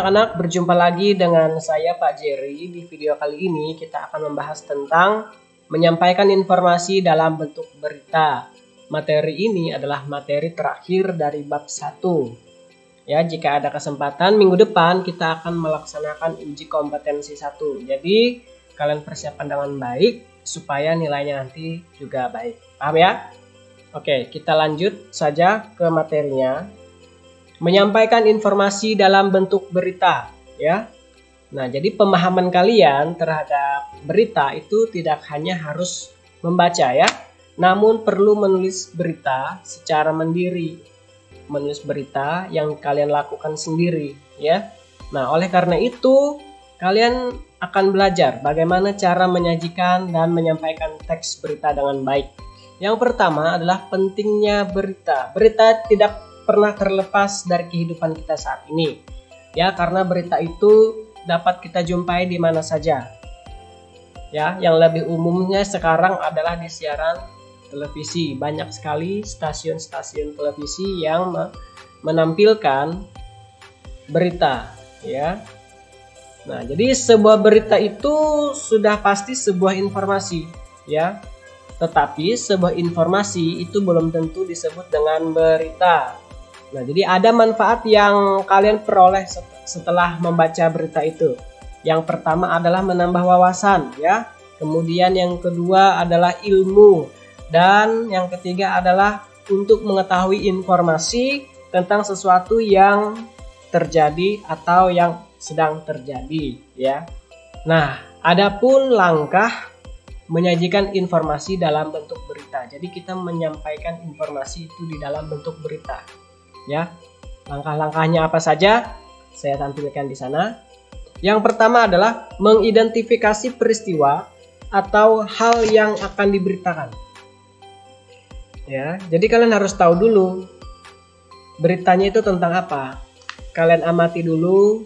anak-anak, berjumpa lagi dengan saya Pak Jerry. Di video kali ini kita akan membahas tentang menyampaikan informasi dalam bentuk berita. Materi ini adalah materi terakhir dari bab 1. Ya, jika ada kesempatan minggu depan kita akan melaksanakan uji kompetensi 1. Jadi kalian persiapkan dengan baik supaya nilainya nanti juga baik. Paham ya? Oke, kita lanjut saja ke materinya. Menyampaikan informasi dalam bentuk berita, ya. Nah, jadi pemahaman kalian terhadap berita itu tidak hanya harus membaca ya, namun perlu menulis berita secara mandiri. Menulis berita yang kalian lakukan sendiri, ya. Nah, oleh karena itu kalian akan belajar bagaimana cara menyajikan dan menyampaikan teks berita dengan baik. Yang pertama adalah pentingnya berita. Berita tidak pernah terlepas dari kehidupan kita saat ini, ya, karena berita itu dapat kita jumpai di mana saja, ya. Yang lebih umumnya sekarang adalah di siaran televisi. Banyak sekali stasiun-stasiun televisi yang menampilkan berita, ya. Nah, jadi sebuah berita itu sudah pasti sebuah informasi, ya. Tetapi sebuah informasi itu belum tentu disebut dengan berita. Nah, jadi ada manfaat yang kalian peroleh setelah membaca berita itu. Yang pertama adalah menambah wawasan, ya. Kemudian yang kedua adalah ilmu. Dan yang ketiga adalah untuk mengetahui informasi tentang sesuatu yang terjadi atau yang sedang terjadi, ya. Nah, adapun langkah menyajikan informasi dalam bentuk berita. Jadi kita menyampaikan informasi itu di dalam bentuk berita. Ya, langkah-langkahnya apa saja saya tampilkan di sana. Yang pertama adalah mengidentifikasi peristiwa atau hal yang akan diberitakan. Ya, jadi kalian harus tahu dulu beritanya itu tentang apa. Kalian amati dulu.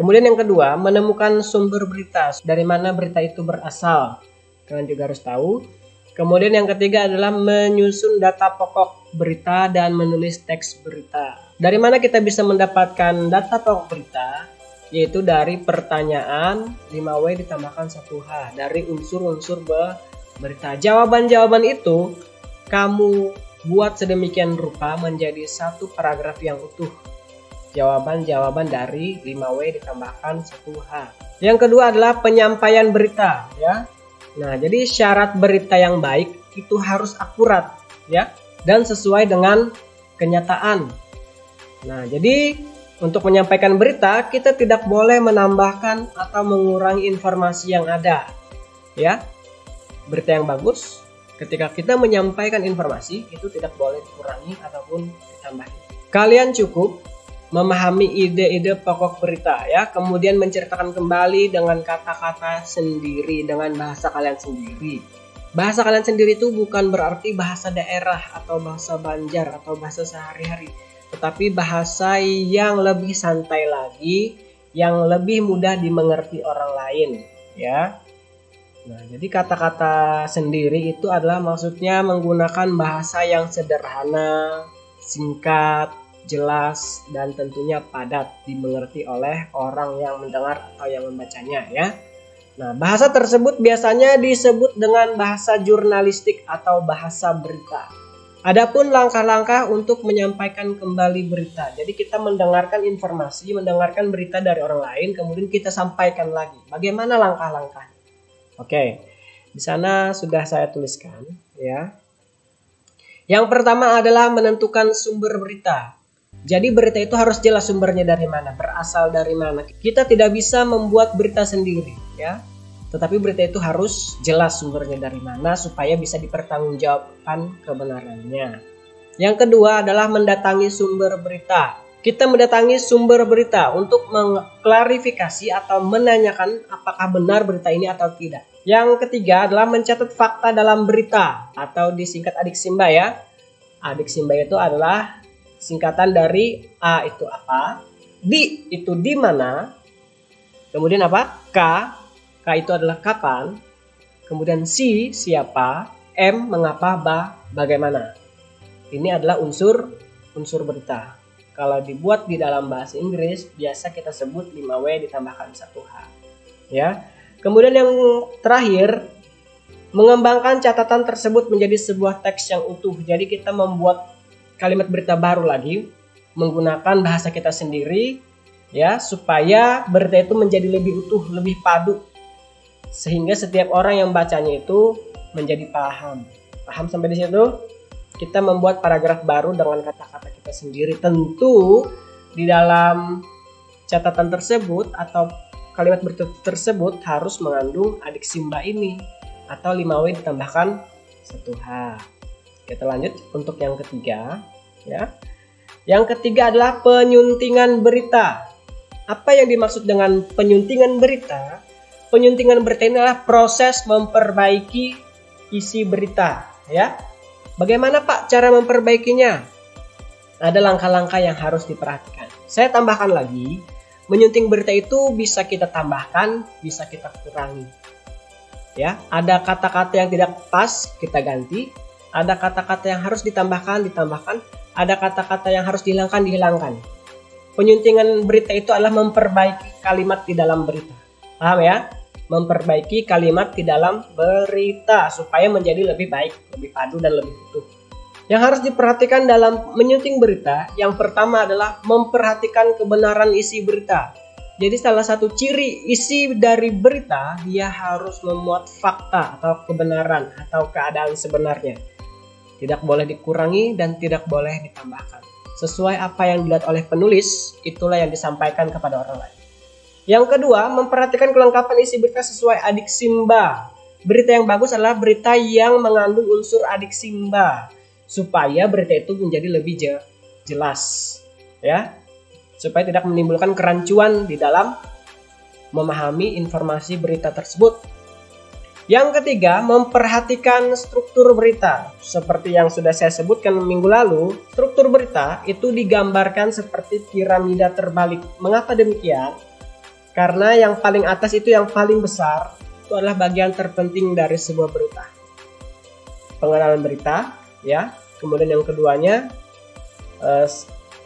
Kemudian yang kedua, menemukan sumber berita, dari mana berita itu berasal. Kalian juga harus tahu. Kemudian yang ketiga adalah menyusun data pokok berita dan menulis teks berita. Dari mana kita bisa mendapatkan data pokok berita? Yaitu dari pertanyaan 5W ditambahkan 1H. Dari unsur-unsur berita. Jawaban-jawaban itu kamu buat sedemikian rupa menjadi satu paragraf yang utuh. Jawaban-jawaban dari 5W ditambahkan 1H. Yang kedua adalah penyampaian berita, ya. Nah, jadi syarat berita yang baik itu harus akurat, ya, dan sesuai dengan kenyataan. Nah, jadi untuk menyampaikan berita kita tidak boleh menambahkan atau mengurangi informasi yang ada, ya. Berita yang bagus ketika kita menyampaikan informasi itu tidak boleh dikurangi ataupun ditambahin. Kalian cukup memahami ide-ide pokok berita, ya, kemudian menceritakan kembali dengan kata-kata sendiri, dengan bahasa kalian sendiri. Bahasa kalian sendiri itu bukan berarti bahasa daerah atau bahasa Banjar atau bahasa sehari-hari, tetapi bahasa yang lebih santai lagi, yang lebih mudah dimengerti orang lain, ya. Nah, jadi kata-kata sendiri itu adalah maksudnya menggunakan bahasa yang sederhana, singkat, jelas, dan tentunya padat dimengerti oleh orang yang mendengar atau yang membacanya, ya. Nah, bahasa tersebut biasanya disebut dengan bahasa jurnalistik atau bahasa berita. Adapun langkah-langkah untuk menyampaikan kembali berita. Jadi kita mendengarkan informasi, mendengarkan berita dari orang lain, kemudian kita sampaikan lagi. Bagaimana langkah-langkahnya? Oke, di sana sudah saya tuliskan, ya. Yang pertama adalah menentukan sumber berita. Jadi berita itu harus jelas sumbernya dari mana, berasal dari mana. Kita tidak bisa membuat berita sendiri, ya. Tetapi berita itu harus jelas sumbernya dari mana supaya bisa dipertanggungjawabkan kebenarannya. Yang kedua adalah mendatangi sumber berita. Kita mendatangi sumber berita untuk mengklarifikasi atau menanyakan apakah benar berita ini atau tidak. Yang ketiga adalah mencatat fakta dalam berita atau disingkat Adik Simba, ya. Adik Simba itu adalah singkatan dari A itu apa, di itu di mana, kemudian apa, K itu adalah kapan, kemudian si siapa, M mengapa, bagaimana. Ini adalah unsur berita. Kalau dibuat di dalam bahasa Inggris, biasa kita sebut 5W ditambahkan 1H. Ya. Kemudian yang terakhir, mengembangkan catatan tersebut menjadi sebuah teks yang utuh. Jadi kita membuat kalimat berita baru lagi menggunakan bahasa kita sendiri, ya, supaya berita itu menjadi lebih utuh, lebih padu, sehingga setiap orang yang bacanya itu menjadi paham. Paham sampai di situ? Kita membuat paragraf baru dengan kata-kata kita sendiri. Tentu di dalam catatan tersebut atau kalimat berita tersebut harus mengandung adik simba ini atau 5W ditambahkan 1H. Kita lanjut untuk yang ketiga, ya. Yang ketiga adalah penyuntingan berita. Apa yang dimaksud dengan penyuntingan berita? Penyuntingan berita ini adalah proses memperbaiki isi berita, ya. Bagaimana Pak cara memperbaikinya? Ada langkah-langkah yang harus diperhatikan. Saya tambahkan lagi, menyunting berita itu bisa kita tambahkan, bisa kita kurangi. Ya, ada kata-kata yang tidak pas, kita ganti. Ada kata-kata yang harus ditambahkan, ada kata-kata yang harus dihilangkan. Penyuntingan berita itu adalah memperbaiki kalimat di dalam berita. Paham ya? Memperbaiki kalimat di dalam berita supaya menjadi lebih baik, lebih padu dan lebih utuh. Yang harus diperhatikan dalam menyunting berita, yang pertama adalah memperhatikan kebenaran isi berita. Jadi salah satu ciri isi dari berita, dia harus memuat fakta atau kebenaran atau keadaan sebenarnya. Tidak boleh dikurangi dan tidak boleh ditambahkan. Sesuai apa yang dilihat oleh penulis, itulah yang disampaikan kepada orang lain. Yang kedua, memperhatikan kelengkapan isi berita sesuai adik simba. Berita yang bagus adalah berita yang mengandung unsur adik simba, supaya berita itu menjadi lebih jelas, ya, supaya tidak menimbulkan kerancuan di dalam memahami informasi berita tersebut. Yang ketiga, memperhatikan struktur berita. Seperti yang sudah saya sebutkan minggu lalu, struktur berita itu digambarkan seperti piramida terbalik. Mengapa demikian? Karena yang paling atas itu yang paling besar, itu adalah bagian terpenting dari sebuah berita. Pengenalan berita, ya. Kemudian yang keduanya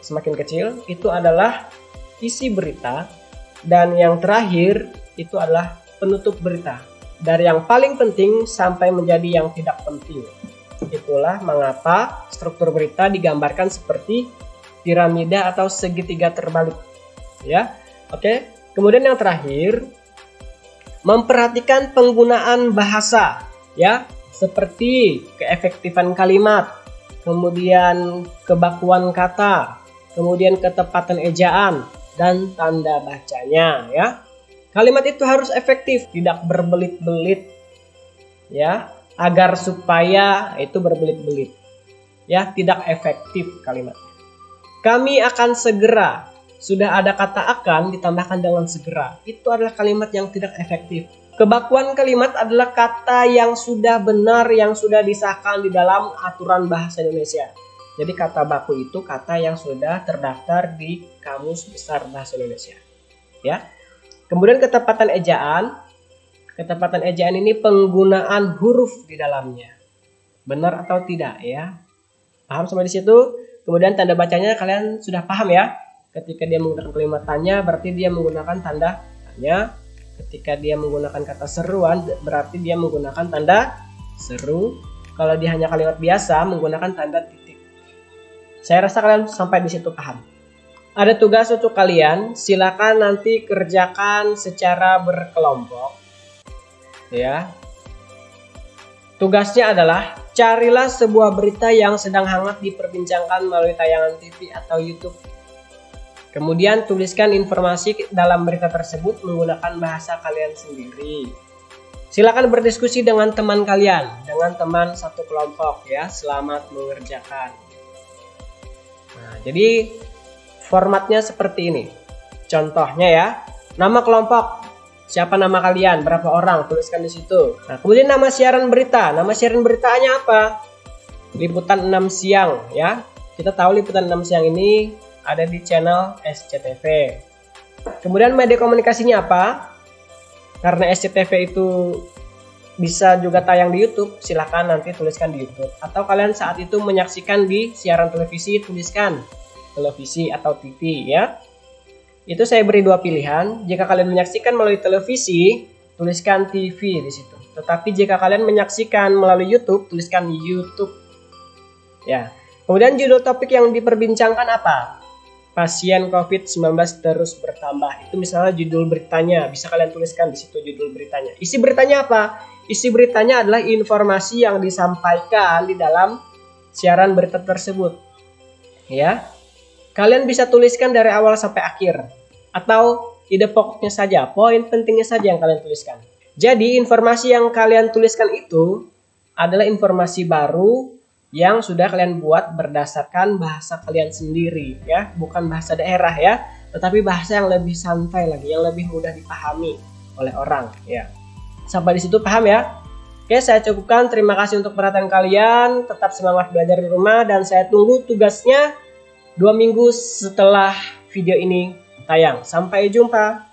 semakin kecil, itu adalah isi berita. Dan yang terakhir itu adalah penutup berita. Dari yang paling penting sampai menjadi yang tidak penting. Itulah mengapa struktur berita digambarkan seperti piramida atau segitiga terbalik. Ya, oke. Kemudian yang terakhir, memperhatikan penggunaan bahasa, ya, seperti keefektifan kalimat, kemudian kebakuan kata, kemudian ketepatan ejaan dan tanda bacanya, ya. Kalimat itu harus efektif, tidak berbelit-belit, ya, agar supaya itu berbelit-belit, ya, tidak efektif kalimatnya. Kami akan segera. Sudah ada kata akan ditambahkan dengan segera. Itu adalah kalimat yang tidak efektif. Kebakuan kalimat adalah kata yang sudah benar, yang sudah disahkan di dalam aturan bahasa Indonesia. Jadi kata baku itu kata yang sudah terdaftar di Kamus Besar Bahasa Indonesia. Ya. Kemudian ketepatan ejaan. Ketepatan ejaan ini penggunaan huruf di dalamnya. Benar atau tidak, ya? Paham sampai di situ? Kemudian tanda bacanya kalian sudah paham, ya? Ketika dia menggunakan kalimat tanya, berarti dia menggunakan tanda tanya. Ketika dia menggunakan kata seruan, berarti dia menggunakan tanda seru. Kalau dia hanya kalimat biasa, menggunakan tanda titik. Saya rasa kalian sampai di situ paham. Ada tugas untuk kalian, silakan nanti kerjakan secara berkelompok. Ya. Tugasnya adalah carilah sebuah berita yang sedang hangat diperbincangkan melalui tayangan TV atau YouTube. Kemudian tuliskan informasi dalam berita tersebut menggunakan bahasa kalian sendiri. Silakan berdiskusi dengan teman kalian, dengan teman satu kelompok, ya. Selamat mengerjakan. Nah, jadi formatnya seperti ini. Contohnya, ya. Nama kelompok. Siapa nama kalian? Berapa orang? Tuliskan di situ. Nah, kemudian nama siaran berita. Nama siaran beritanya apa? Liputan 6 siang, ya. Kita tahu liputan 6 siang ini ada di channel SCTV. Kemudian media komunikasinya apa? Karena SCTV itu bisa juga tayang di YouTube, silakan nanti tuliskan di YouTube. Atau kalian saat itu menyaksikan di siaran televisi, tuliskan televisi atau TV ya. Itu saya beri dua pilihan. Jika kalian menyaksikan melalui televisi, tuliskan TV di situ. Tetapi jika kalian menyaksikan melalui YouTube, tuliskan YouTube. Ya. Kemudian judul topik yang diperbincangkan apa? Pasien COVID-19 terus bertambah. Itu misalnya judul beritanya. Bisa kalian tuliskan di situ judul beritanya. Isi beritanya apa? Isi beritanya adalah informasi yang disampaikan di dalam siaran berita tersebut. Ya. Kalian bisa tuliskan dari awal sampai akhir. Atau ide pokoknya saja, poin pentingnya saja yang kalian tuliskan. Jadi informasi yang kalian tuliskan itu adalah informasi baru yang sudah kalian buat berdasarkan bahasa kalian sendiri ya, bukan bahasa daerah ya, tetapi bahasa yang lebih santai lagi, yang lebih mudah dipahami oleh orang ya. Sampai di situ paham ya? Oke, saya cukupkan. Terima kasih untuk perhatian kalian. Tetap semangat belajar di rumah dan saya tunggu tugasnya 2 minggu setelah video ini tayang. Sampai jumpa.